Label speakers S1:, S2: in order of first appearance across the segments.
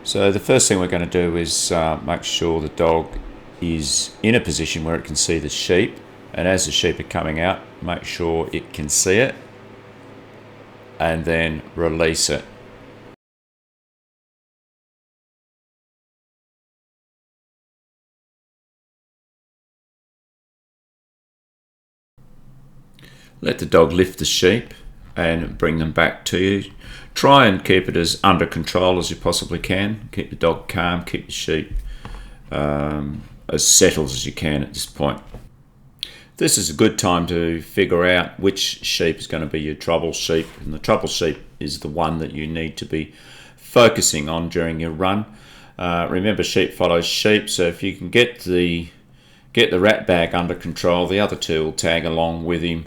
S1: So the first thing we're going to do is make sure the dog is in a position where it can see the sheep, and as the sheep are coming out, make sure it can see it and then release it. Let the dog lift the sheep and bring them back to you. Try and keep it as under control as you possibly can. Keep the dog calm, keep the sheep as settled as you can at this point. This is a good time to figure out which sheep is going to be your trouble sheep, and the trouble sheep is the one that you need to be focusing on during your run. Remember, sheep follows sheep, so if you can get the rat bag under control, the other two will tag along with him.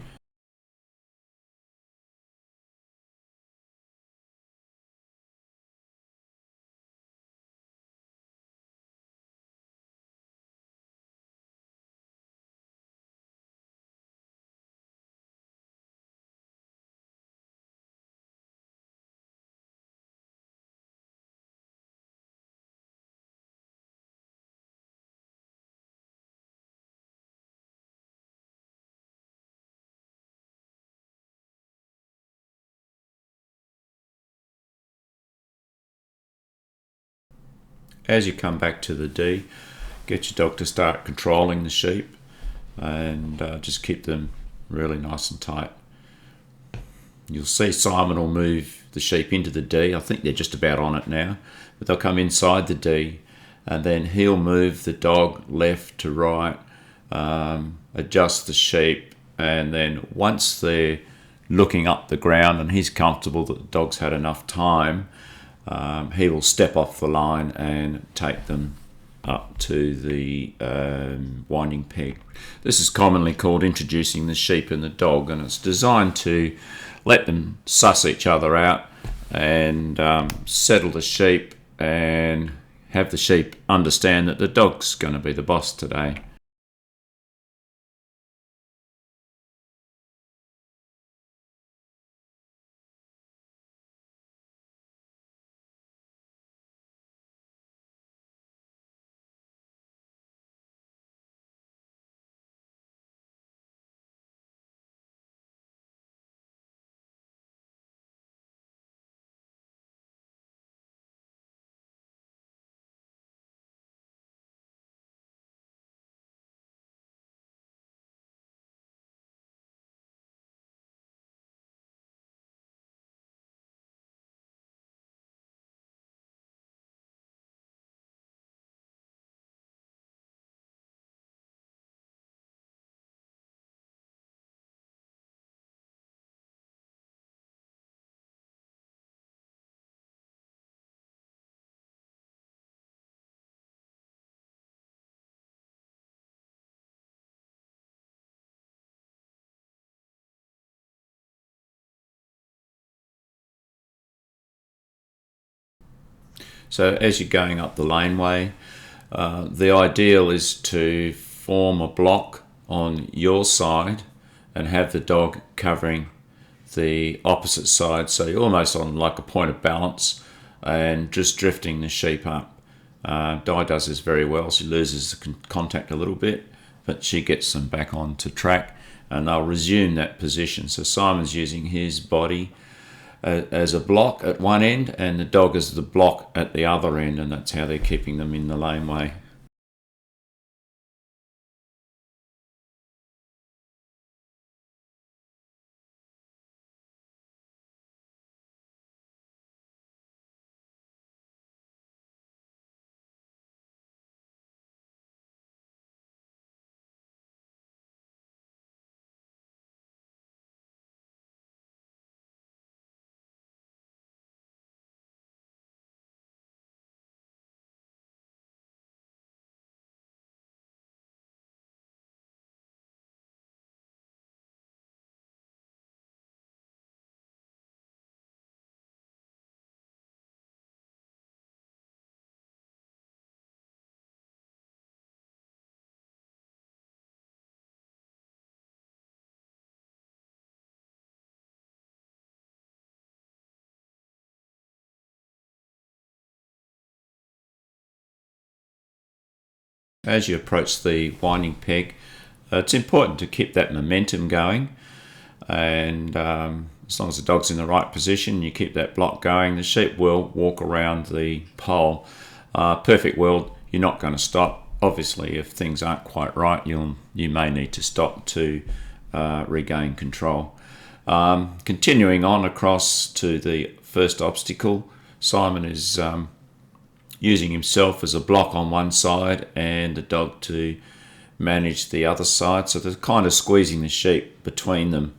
S1: As you come back to the D, get your dog to start controlling the sheep, and just keep them really nice and tight. You'll see Simon will move the sheep into the D. I think they're just about on it now, but they'll come inside the D, and then he'll move the dog left to right, adjust the sheep, and then once they're looking up the ground and he's comfortable that the dog's had enough time, he will step off the line and take them up to the winding peg. This is commonly called introducing the sheep and the dog, and it's designed to let them suss each other out and settle the sheep and have the sheep understand that the dog's going to be the boss today. So as you're going up the laneway, the ideal is to form a block on your side and have the dog covering the opposite side, so you're almost on like a point of balance and just drifting the sheep up. Di does this very well. She loses the contact a little bit, but she gets them back onto track and they'll resume that position. So Simon's using his body as a block at one end and the dog as the block at the other end, and that's how they're keeping them in the laneway. As you approach the winding peg, it's important to keep that momentum going, and as long as the dog's in the right position, you keep that block going, the sheep will walk around the pole. Perfect world, you're not going to stop. Obviously, if things aren't quite right, you may need to stop to regain control. Continuing on across to the first obstacle, Simon is using himself as a block on one side and the dog to manage the other side, so they're kind of squeezing the sheep between them.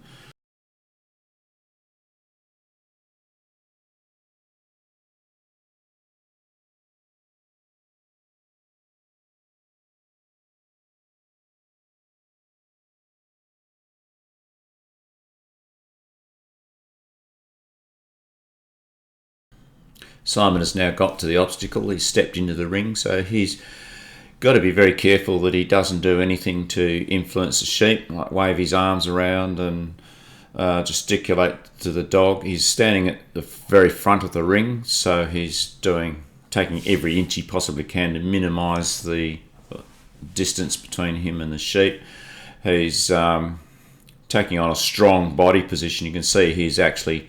S1: Simon has now got to the obstacle, he's stepped into the ring, so he's got to be very careful that he doesn't do anything to influence the sheep, like wave his arms around and gesticulate to the dog. He's standing at the very front of the ring, so he's taking every inch he possibly can to minimise the distance between him and the sheep. He's taking on a strong body position. You can see he's actually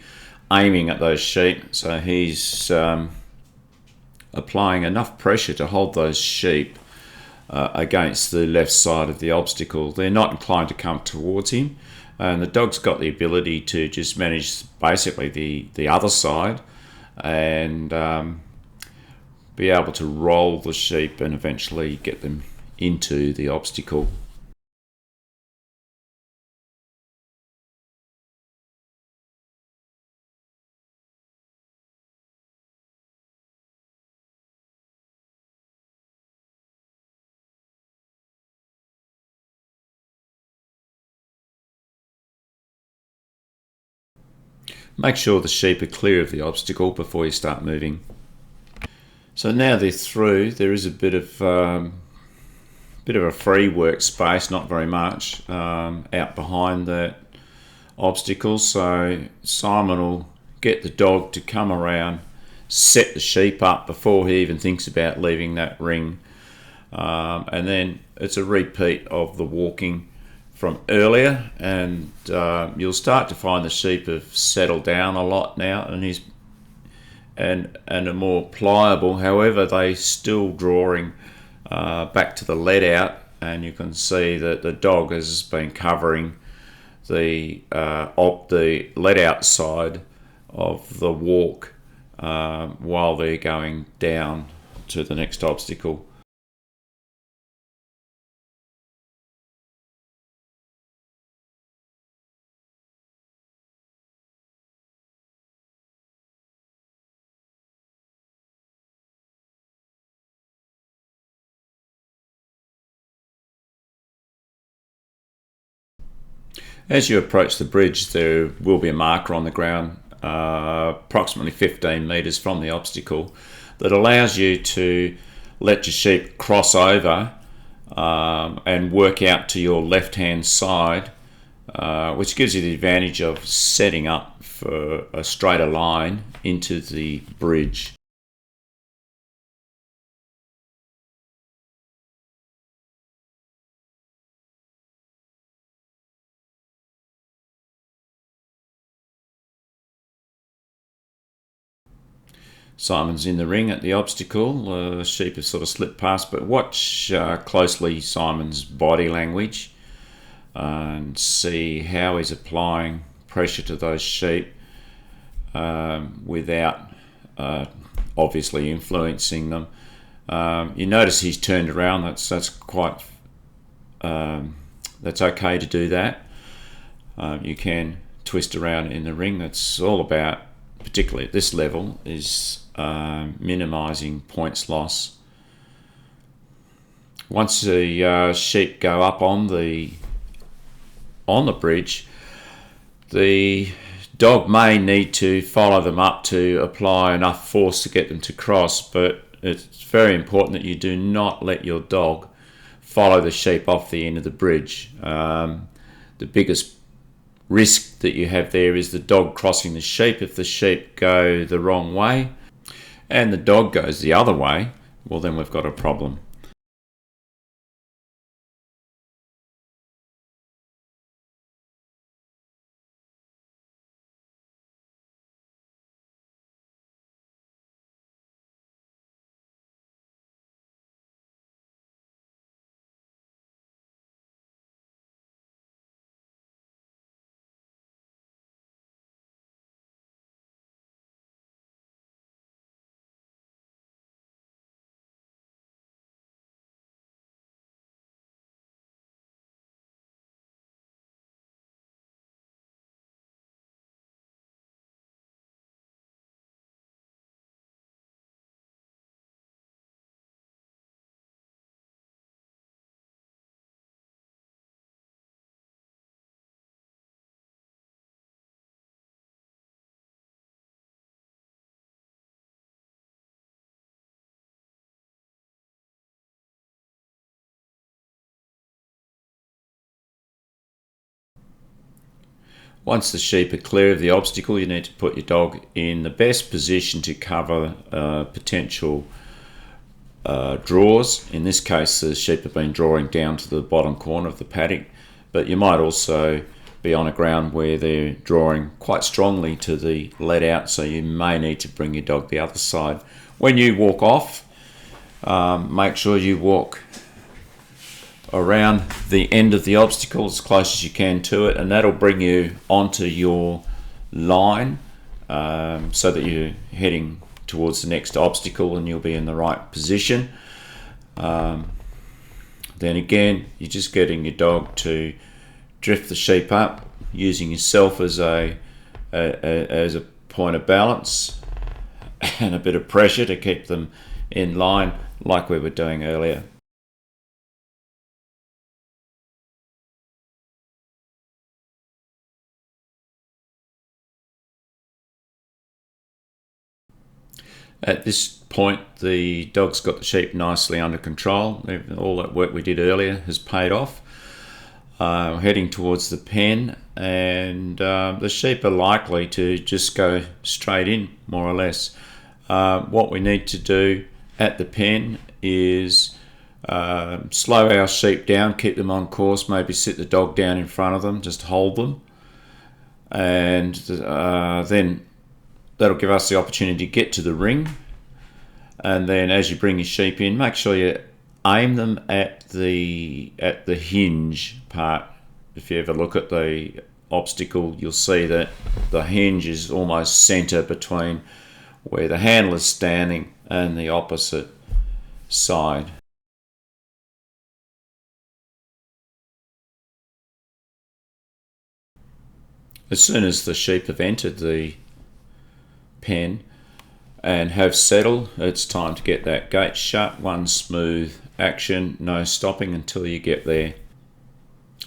S1: aiming at those sheep, so he's applying enough pressure to hold those sheep against the left side of the obstacle. They're not inclined to come towards him, and the dog's got the ability to just manage basically the other side and be able to roll the sheep and eventually get them into the obstacle. Make sure the sheep are clear of the obstacle before you start moving. So now they're through, there is a bit of a free workspace, not very much, out behind that obstacle. So Simon will get the dog to come around, set the sheep up before he even thinks about leaving that ring. And then it's a repeat of the walking from earlier, and you'll start to find the sheep have settled down a lot now and are more pliable. However, they still drawing back to the let out, and you can see that the dog has been covering the let out side of the walk while they're going down to the next obstacle. As you approach the bridge, there will be a marker on the ground approximately 15 metres from the obstacle that allows you to let your sheep cross over and work out to your left hand side, which gives you the advantage of setting up for a straighter line into the bridge. Simon's in the ring at the obstacle. Sheep have sort of slipped past, but watch closely Simon's body language and see how he's applying pressure to those sheep without obviously influencing them. You notice he's turned around. That's quite that's okay to do that. You can twist around in the ring. That's all about, particularly at this level, is minimising points loss. Once the sheep go up on the bridge, the dog may need to follow them up to apply enough force to get them to cross, but it's very important that you do not let your dog follow the sheep off the end of the bridge. The biggest risk that you have there is the dog crossing the sheep. If the sheep go the wrong way and the dog goes the other way, well, then we've got a problem. Once the sheep are clear of the obstacle, you need to put your dog in the best position to cover potential draws. In this case, the sheep have been drawing down to the bottom corner of the paddock, but you might also be on a ground where they're drawing quite strongly to the let out, so you may need to bring your dog the other side. When you walk off, make sure you walk around the end of the obstacle as close as you can to it, and that'll bring you onto your line, so that you're heading towards the next obstacle and you'll be in the right position. Then again, you're just getting your dog to drift the sheep up, using yourself as a point of balance and a bit of pressure to keep them in line like we were doing earlier. At this point, the dog's got the sheep nicely under control. All that work we did earlier has paid off. Heading towards the pen, and the sheep are likely to just go straight in, more or less. What we need to do at the pen is slow our sheep down, keep them on course, maybe sit the dog down in front of them, just hold them, and then that'll give us the opportunity to get to the ring. And then as you bring your sheep in, make sure you aim them at the hinge part. If you ever look at the obstacle, you'll see that the hinge is almost centre between where the handler's standing and the opposite side. As soon as the sheep have entered the pen and have settled, it's time to get that gate shut. One smooth action, no stopping until you get there.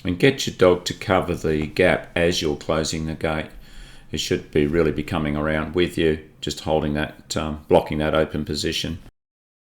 S1: And get your dog to cover the gap as you're closing the gate. It should really be coming around with you, just holding that, blocking that open position.